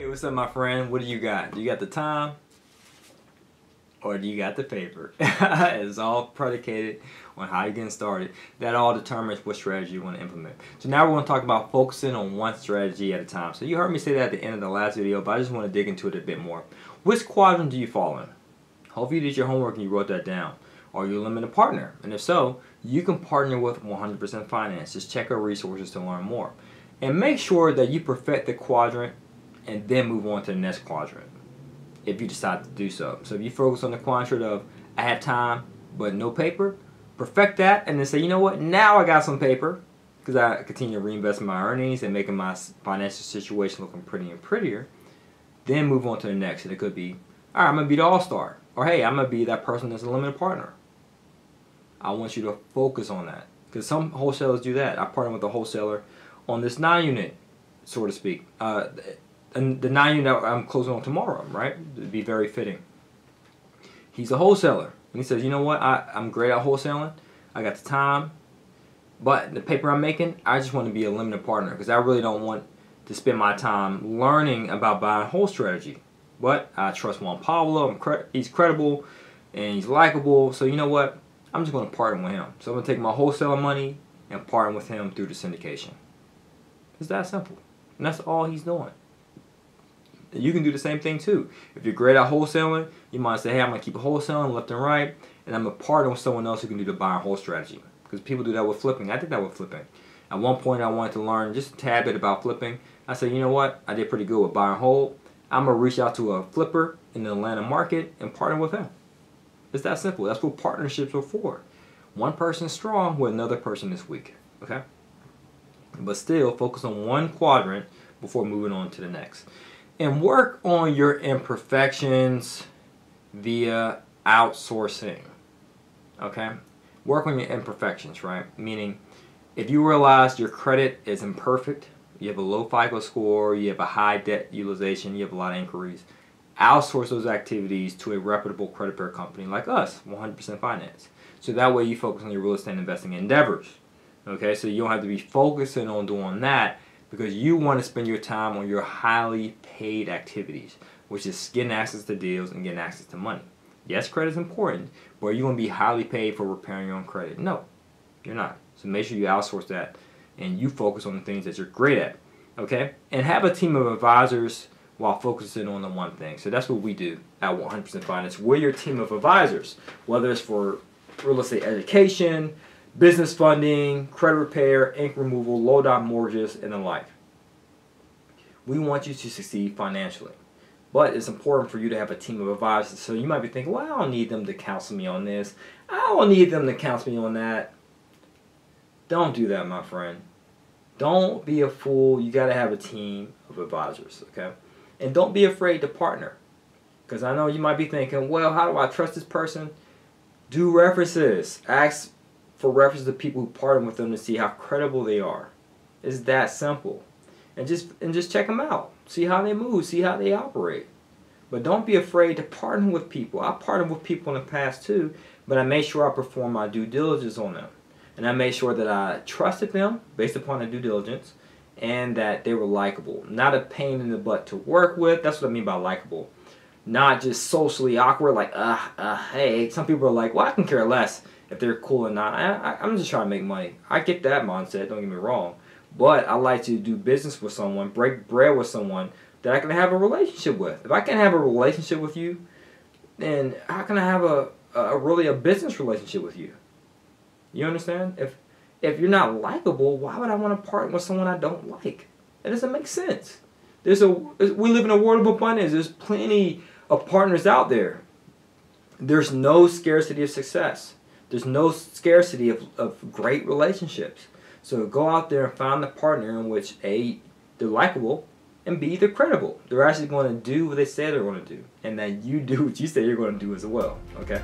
What's up, my friend? What do you got? Do you got the time? Or do you got the paper? It's all predicated on how you're getting started. That all determines what strategy you want to implement. So now we're going to talk about focusing on one strategy at a time. So you heard me say that at the end of the last video, but I just want to dig into it a bit more. Which quadrant do you fall in? Hopefully you did your homework and you wrote that down. Are you a limited partner? And if so, you can partner with 100% Finance. Just check our resources to learn more. And make sure that you perfect the quadrant and then move on to the next quadrant if you decide to do so. So if you focus on the quadrant of I have time but no paper, perfect that and then say, you know what, now I got some paper because I continue to reinvest in my earnings and making my financial situation looking prettier and prettier. Then move on to the next. And it could be, all right, I'm going to be the all-star. Or hey, I'm going to be that person that's a limited partner. I want you to focus on that. Because some wholesalers do that. I partner with a wholesaler on this 9-unit, so to speak. And the 9-unit I'm closing on tomorrow, right? It'd be very fitting. He's a wholesaler. And he says, you know what? I'm great at wholesaling. I got the time. But the paper I'm making, I just want to be a limited partner. Because I really don't want to spend my time learning about buying a whole strategy. But I trust Juan Pablo. He's credible. And he's likable. So you know what? I'm just going to partner with him. So I'm going to take my wholesaler money and partner with him through the syndication. It's that simple. And that's all he's doing. You can do the same thing too. If you're great at wholesaling, you might say, hey, I'm going to keep wholesaling left and right, and I'm going to partner with someone else who can do the buy and hold strategy. Because people do that with flipping. I did that with flipping. At one point, I wanted to learn just a tad bit about flipping. I said, you know what? I did pretty good with buy and hold. I'm going to reach out to a flipper in the Atlanta market and partner with him. It's that simple. That's what partnerships are for. One person is strong when another person is weak. Okay? But still, focus on one quadrant before moving on to the next. And work on your imperfections via outsourcing. Okay? Work on your imperfections, right? Meaning, if you realize your credit is imperfect, you have a low FICO score, you have a high debt utilization, you have a lot of inquiries, outsource those activities to a reputable credit bureau company like us, 100% Finance. So that way you focus on your real estate investing endeavors. Okay? So you don't have to be focusing on doing that, because you want to spend your time on your highly paid activities, which is getting access to deals and getting access to money. Yes, credit is important, but are you going to be highly paid for repairing your own credit? No, you're not. So make sure you outsource that and you focus on the things that you're great at. Okay? And have a team of advisors while focusing on the one thing. So that's what we do at 100% Finance. We're your team of advisors, whether it's for real estate education, business funding, credit repair, ink removal, low-down mortgages, and the like. We want you to succeed financially. But it's important for you to have a team of advisors. So you might be thinking, well, I don't need them to counsel me on this. I don't need them to counsel me on that. Don't do that, my friend. Don't be a fool. You got to have a team of advisors, okay? And don't be afraid to partner. Because I know you might be thinking, well, how do I trust this person? Do references. Ask for reference to people who partner with them to see how credible they are. It's that simple. And just check them out. See how they move. See how they operate. But don't be afraid to partner with people. I partnered with people in the past too, but I made sure I performed my due diligence on them. And I made sure that I trusted them based upon the due diligence and that they were likable. Not a pain in the butt to work with. That's what I mean by likable. Not just socially awkward like, hey. Some people are like, well, I can care less if they're cool or not. I'm just trying to make money. I get that mindset, don't get me wrong. But I like to do business with someone, break bread with someone that I can have a relationship with. If I can't have a relationship with you, then how can I have really a business relationship with you? You understand? If you're not likable, why would I want to partner with someone I don't like? That doesn't make sense. We live in a world of abundance. There's plenty of partners out there. There's no scarcity of success. There's no scarcity of great relationships. So go out there and find the partner in which A, they're likable, and B, they're credible. They're actually going to do what they say they're going to do. And that you do what you say you're going to do as well. Okay?